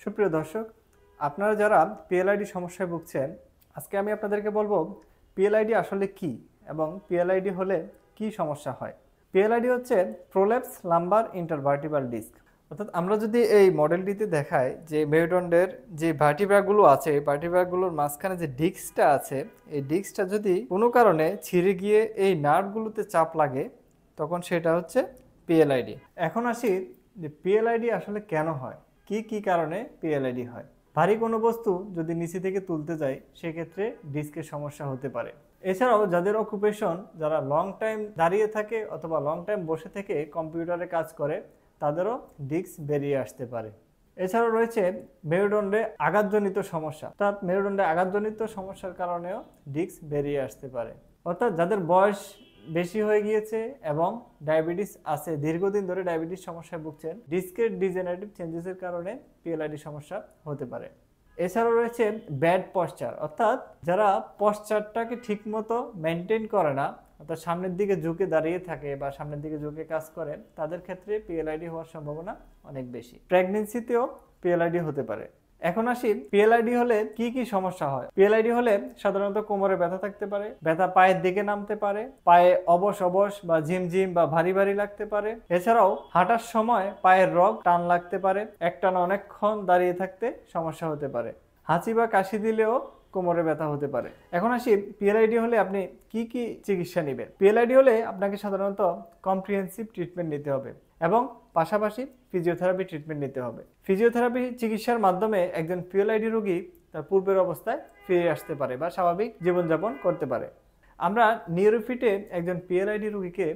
সুপ্রিয় দর্শক, আপনারা যারা পিএলআইডি সমস্যায় ভুগছেন, আজকে আমি আপনাদেরকে বলবো পিএলআইডি আসলে কি এবং পিএলআইডি হলে কি সমস্যা হয়। পিএলআইডি হচ্ছে প্রোল্যাপস লাম্বার ইন্টারভার্টিব্রাল ডিস্ক। অর্থাৎ আমরা যদি এই মডেলটিতে দেখাই যে মেরুদণ্ডের যে ভার্টিব্রাগুলো আছে, এই ভার্টিব্রাগুলোর মাঝখানে যে ডিস্কটা আছে, এই ডিস্কটা যদি কোনো কারণে ছিঁড়ে গিয়ে এই নার্ভগুলোতে চাপ লাগে, তখন সেটা হচ্ছে পিএলআইডি। এখন আসি যে পিএলআইডি আসলে কেন হয়, কি কি কারণে পিএলআইডি হয়। ভারী কোনো বস্তু যদি নিচে থেকে তুলতে যায়, সেক্ষেত্রে ডিস্কের সমস্যা হতে পারে। এছাড়াও যাদের অকুপেশন, যারা লং টাইম দাঁড়িয়ে থাকে অথবা লং টাইম বসে থেকে কম্পিউটারে কাজ করে, তাদেরও ডিস্ক বেরিয়ে আসতে পারে। এছাড়াও রয়েছে মেরুদণ্ডে আঘাতজনিত সমস্যা, অর্থাৎ মেরুদণ্ডে আঘাতজনিত সমস্যার কারণেও ডিস্ক বেরিয়ে আসতে পারে। অর্থাৎ যাদের বয়স বেশি হয়ে গিয়েছে এবং ডায়াবেটিস আছে, দীর্ঘদিন ধরে ডায়াবেটিস সমস্যায় ভুগছেন, ডিস্কের ডিজেনারেটিভ চেঞ্জেসের কারণে পিএলআইডি সমস্যা হতে পারে। এছাড়াও রয়েছে ব্যাড পশ্চার, অর্থাৎ যারা পশ্চারটাকে ঠিকমতো মেনটেন করে না, অর্থাৎ সামনের দিকে ঝুঁকে দাঁড়িয়ে থাকে বা সামনের দিকে ঝুঁকে কাজ করে, তাদের ক্ষেত্রে পিএলআইডি হওয়ার সম্ভাবনা অনেক বেশি। প্রেগনেন্সিতেও পিএলআইডি হতে পারে। এখন আসি পিএলআইডি হলে কি কি সমস্যা হয়। পিএলআইডি হলে সাধারণত কোমরে ব্যথা থাকতে পারে, ব্যথা পায়ের দিকে নামতে পারে, পায়ে অবশ অবশ বা ঝিমঝিম বা ভারী ভারী লাগতে পারে। এছাড়াও হাঁটার সময় পায়ের রগ টান লাগতে পারে, একটানা অনেকক্ষণ দাঁড়িয়ে থাকতে সমস্যা হতে পারে। হাঁচি বা কাশি দিলেও কোমরে ব্যথা হতে পারে। এখন আসি পিএলআইডি হলে আপনি কি কি চিকিৎসা নেবেন। পিএলআইডি হলে আপনাকে সাধারণত কম্প্রিহেন্সিভ ট্রিটমেন্ট নিতে হবে এবং পাশাপাশি ফিজিওথেরাপি ট্রিটমেন্ট নিতে হবে। ফিজিওথেরাপি চিকিৎসার মাধ্যমে একজন পিএলআইডি রোগী তার পূর্বের অবস্থায় ফিরে আসতে পারে বা স্বাভাবিক জীবনযাপন করতে পারে। আমরা নিউরোফিটে একজন পিএলআইডি রোগীকে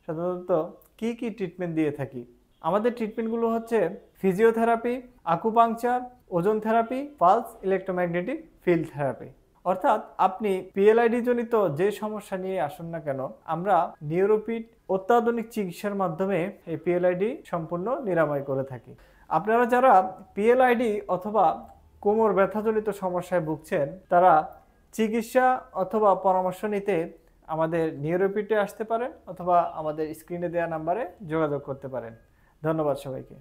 সাধারণত কি কি ট্রিটমেন্ট দিয়ে থাকি। আমাদের ট্রিটমেন্টগুলো হচ্ছে ফিজিওথেরাপি, আকুপাংচার, ওজন therapy, pulse electromagnetic field therapy. অর্থাৎ আপনি পিএলআইডি জনিত যে সমস্যা নিয়ে আসুন না কেন, আমরা নিউরোফিট অত্যাধুনিক চিকিৎসার মাধ্যমে এই পিএলআইডি সম্পূর্ণ নিরাময় করে থাকি। আপনারা যারা পিএলআইডি অথবা কোমর ব্যথাজনিত সমস্যায় ভুগছেন, তারা চিকিৎসা অথবা পরামর্শ নিতে আমাদের নিউরোফিটে আসতে পারেন অথবা আমাদের স্ক্রিনে দেওয়া নাম্বারে যোগাযোগ করতে পারেন। ধন্যবাদ সবাইকে।